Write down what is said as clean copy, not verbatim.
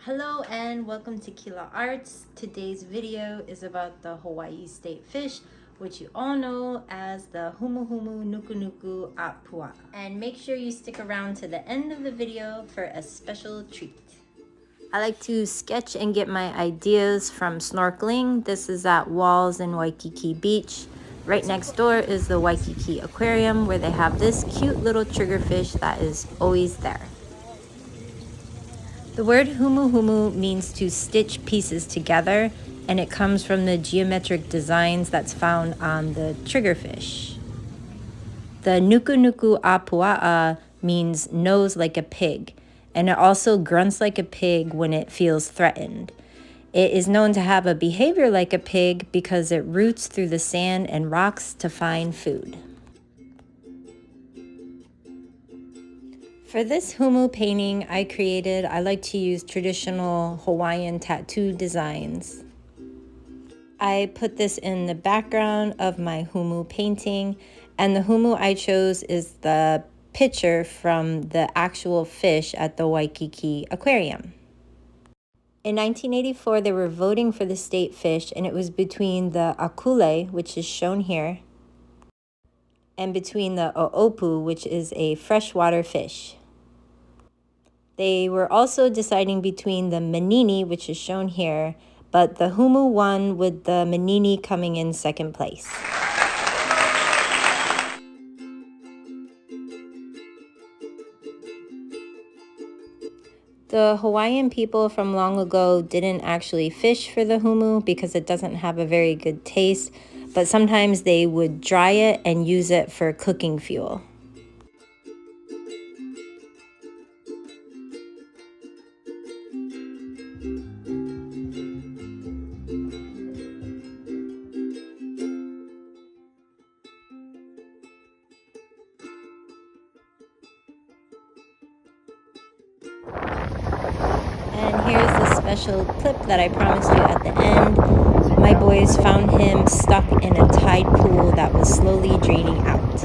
Hello and welcome to Kila Arts. Today's video is about the Hawaii State fish, which you all know as the Humuhumunukunukuapua'a. And make sure you stick around to the end of the video for a special treat. I like to sketch and get my ideas from snorkeling. This is at Walls in Waikiki Beach. Right next door is the Waikiki Aquarium, where they have this cute little triggerfish that is always there. The word humuhumu means to stitch pieces together, and it comes from the geometric designs that's found on the triggerfish. The nukunukuapua'a means nose like a pig, and it also grunts like a pig when it feels threatened. It is known to have a behavior like a pig because it roots through the sand and rocks to find food. For this Humu painting I like to use traditional Hawaiian tattoo designs. I put this in the background of my Humu painting, and the Humu I chose is the picture from the actual fish at the Waikiki Aquarium. In 1984, they were voting for the state fish, and it was between the akule, which is shown here, and between the o'opu, which is a freshwater fish. They were also deciding between the manini, which is shown here, but the Humu won with the manini coming in second place. The Hawaiian people from long ago didn't actually fish for the Humu because it doesn't have a very good taste, but sometimes they would dry it and use it for cooking fuel. And here's the special clip that I promised you at the end. My boys found him stuck in a tide pool that was slowly draining out.